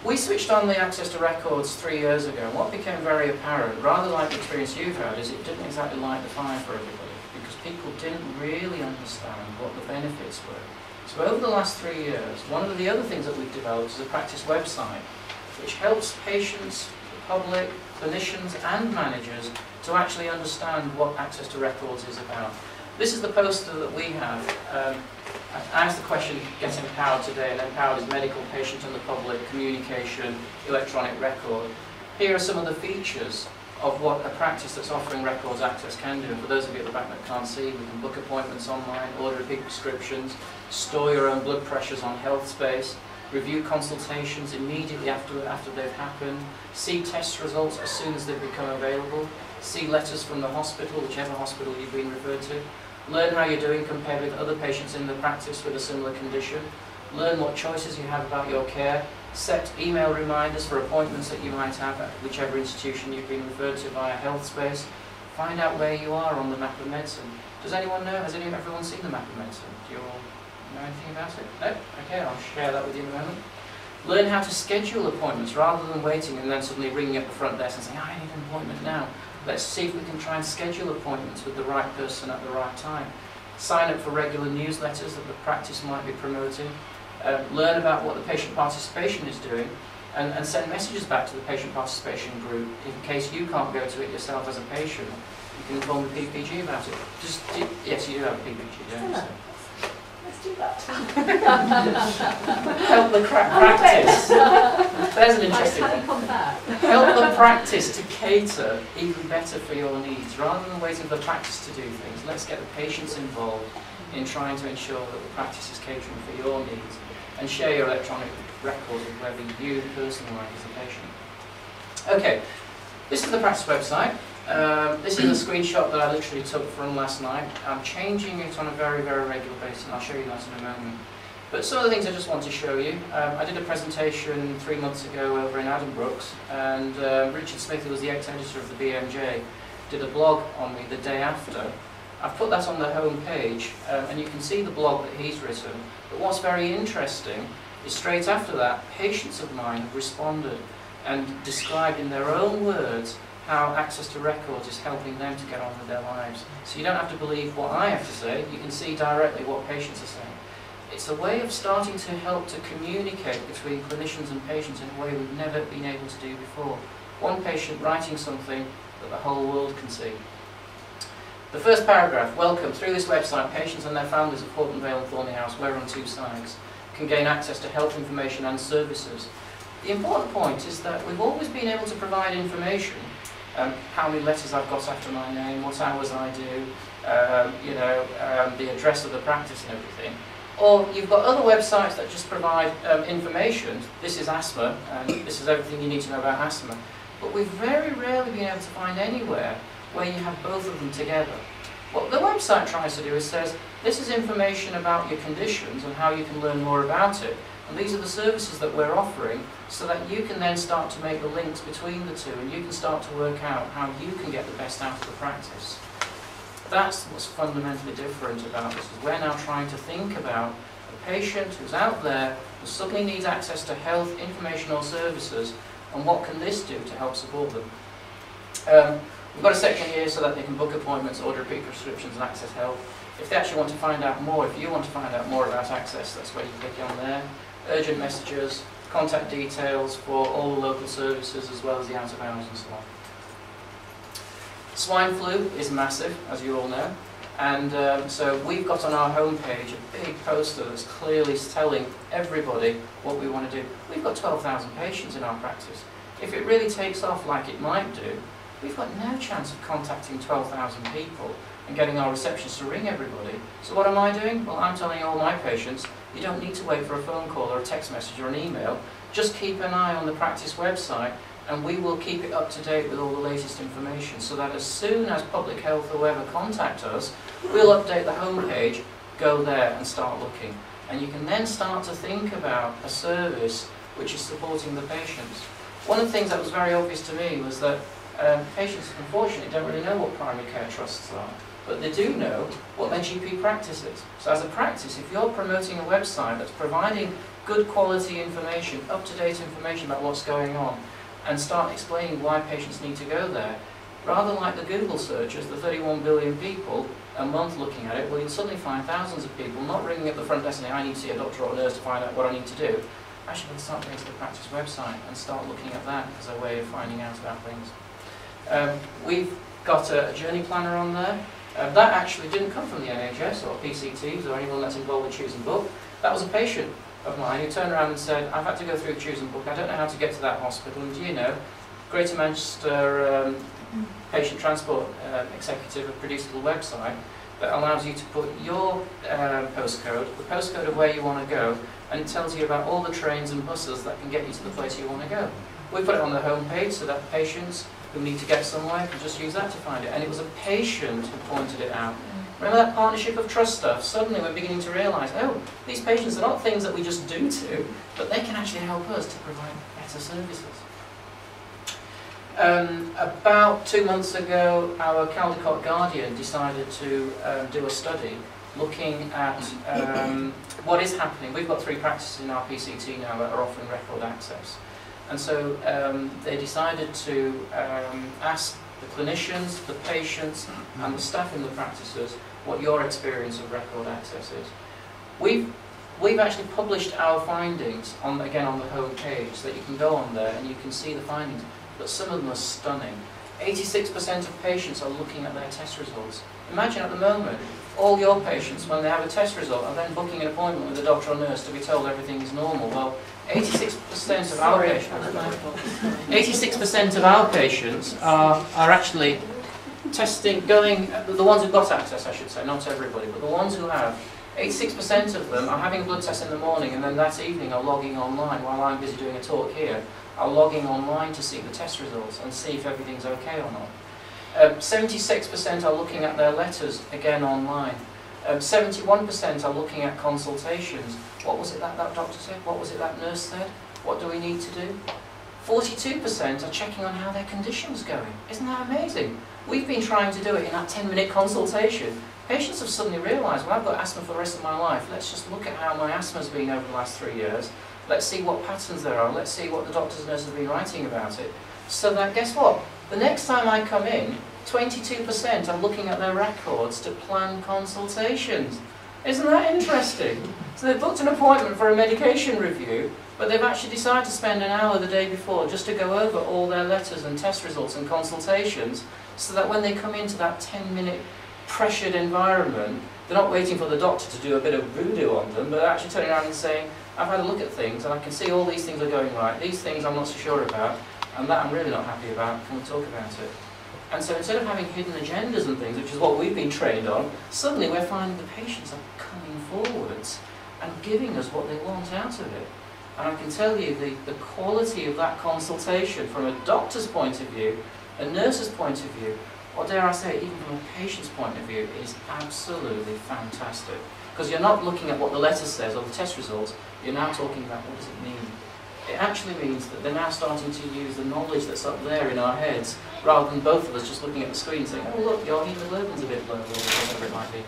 We switched on the access to records 3 years ago, and what became very apparent, rather like the experience you've had, is it didn't exactly light the fire for everybody, because people didn't really understand what the benefits were. So over the last 3 years, one of the other things that we've developed is a practice website, which helps patients, the public, clinicians and managers to actually understand what access to records is about. This is the poster that we have. I asked the question, getting empowered today, and empowered is medical, patient and the public, communication, electronic record. Here are some of the features of what a practice that's offering records access can do. And for those of you at the back that can't see, we can book appointments online, order repeat prescriptions, store your own blood pressures on HealthSpace, review consultations immediately after they've happened, see test results as soon as they've become available, see letters from the hospital, whichever hospital you've been referred to, learn how you're doing compared with other patients in the practice with a similar condition, learn what choices you have about your care, set email reminders for appointments that you might have at whichever institution you've been referred to via HealthSpace, find out where you are on the map of medicine. Does anyone know, has everyone seen the map of medicine? Do you all know anything about it? No? Okay, I'll share that with you in a moment. Learn how to schedule appointments rather than waiting and then suddenly ringing up the front desk and saying, I need an appointment now. Let's see if we can try and schedule appointments with the right person at the right time. Sign up for regular newsletters that the practice might be promoting. Learn about what the patient participation is doing and send messages back to the patient participation group in case you can't go to it yourself as a patient. You can inform the PPG about it. Yes, you do have a PPG, don't you? So. Let's do that. Help the practice. There's an interesting one. Help the practice to cater even better for your needs. Rather than waiting for the practice to do things, let's get the patients involved in trying to ensure that the practice is catering for your needs, and share your electronic records with whoever you personally like as a patient. Okay, this is the practice website. This is a screenshot that I literally took from last night. I'm changing it on a very, very regular basis, and I'll show you that in a moment. But some of the things I just want to show you. I did a presentation 3 months ago over in Addenbrooke's, and Richard Smith, who was the ex-editor of the BMJ, did a blog on me the day after. I've put that on the home page, and you can see the blog that he's written. But what's very interesting is straight after that, patients of mine have responded and described in their own words how access to records is helping them to get on with their lives. So you don't have to believe what I have to say, you can see directly what patients are saying. It's a way of starting to help to communicate between clinicians and patients in a way we've never been able to do before. One patient writing something that the whole world can see. The first paragraph, welcome. Through this website, patients and their families of Horton Vale and Thornley House, we're on 2 sides, can gain access to health information and services. The important point is that we've always been able to provide information, how many letters I've got after my name, what hours I do, the address of the practice and everything. Or you've got other websites that just provide information. This is asthma, and this is everything you need to know about asthma. But we've very rarely been able to find anywhere where you have both of them together. What the website tries to do is says, this is information about your conditions and how you can learn more about it. And these are the services that we're offering, so that you can then start to make the links between the two, and you can start to work out how you can get the best out of the practice. That's what's fundamentally different about this, is we're now trying to think about a patient who's out there who suddenly needs access to health information or services, and what can this do to help support them. We've got a section here so that they can book appointments, order repeat prescriptions and access health. If they actually want to find out more, if you want to find out more about access, that's where you click on there. Urgent messages, contact details for all the local services as well as the out of hours and so on. Swine flu is massive, as you all know, and so we've got on our homepage a big poster that's clearly telling everybody what we want to do. We've got 12,000 patients in our practice. If it really takes off like it might do, we've got no chance of contacting 12,000 people and getting our receptionists to ring everybody. So what am I doing? Well, I'm telling all my patients, you don't need to wait for a phone call or a text message or an email. Just keep an eye on the practice website, and we will keep it up to date with all the latest information, so that as soon as public health or whoever contact us, we'll update the homepage, go there and start looking. And you can then start to think about a service which is supporting the patients. One of the things that was very obvious to me was that patients, unfortunately, don't really know what primary care trusts are, but they do know what their GP practice is. So as a practice, if you're promoting a website that's providing good quality information, up-to-date information about what's going on, and start explaining why patients need to go there. Rather like the Google searches, the 31 billion people a month looking at it, well, you'll suddenly find thousands of people not ringing up the front desk saying, I need to see a doctor or a nurse to find out what I need to do. Actually, they'll start going to the practice website and start looking at that as a way of finding out about things. We've got a journey planner on there. That actually didn't come from the NHS or PCTs or anyone that's involved with Choose and Book. That was a patient of mine who turned around and said, I've had to go through Choose and Book, I don't know how to get to that hospital, and do you know, Greater Manchester Patient Transport Executive have produced a little website that allows you to put your postcode, the postcode of where you want to go, and it tells you about all the trains and buses that can get you to the place you want to go. We put it on the home page so that patients who need to get somewhere can just use that to find it. And it was a patient who pointed it out. Remember that partnership of trust stuff? Suddenly we're beginning to realise, oh, these patients are not things that we just do to, but they can actually help us to provide better services. About 2 months ago, our Caldecott Guardian decided to do a study looking at what is happening. We've got 3 practices in our PCT now that are offering record access. And so they decided to ask the clinicians, the patients, and the staff in the practices what your experience of record access is. We've actually published our findings, again on the home page, so that you can go on there and you can see the findings. But some of them are stunning. 86% of patients are looking at their test results. Imagine at the moment, all your patients, when they have a test result, are then booking an appointment with a doctor or nurse to be told everything is normal. Well, 86% of our patients, 86% of our patients are actually testing, the ones who've got access, I should say, not everybody, but the ones who have, 86% of them are having a blood test in the morning and then that evening are logging online while I'm busy doing a talk here, are logging online to see the test results and see if everything's okay or not. 76% are looking at their letters, again online. 71% are looking at consultations. What was it that doctor said? What was it that nurse said? What do we need to do? 42% are checking on how their condition's going. Isn't that amazing? We've been trying to do it in that 10-minute consultation. Patients have suddenly realised, well, I've got asthma for the rest of my life. Let's just look at how my asthma's been over the last 3 years. Let's see what patterns there are. Let's see what the doctors and nurses have been writing about it. So that, guess what? The next time I come in, 22% are looking at their records to plan consultations. Isn't that interesting? So they've booked an appointment for a medication review, but they've actually decided to spend an hour the day before just to go over all their letters and test results and consultations, so that when they come into that 10-minute pressured environment, they're not waiting for the doctor to do a bit of voodoo on them, but actually turning around and saying, I've had a look at things and I can see all these things are going right, these things I'm not so sure about, and that I'm really not happy about, can we talk about it? And so instead of having hidden agendas and things, which is what we've been trained on, suddenly we're finding the patients are coming forwards and giving us what they want out of it. And I can tell you the quality of that consultation from a doctor's point of view, a nurse's point of view, or dare I say, even from a patient's point of view, is absolutely fantastic. Because you're not looking at what the letter says or the test results, you're now talking about what does it mean. It actually means that they're now starting to use the knowledge that's up there in our heads, rather than both of us just looking at the screen saying, oh look, your hemoglobin's a bit low, or whatever it might be.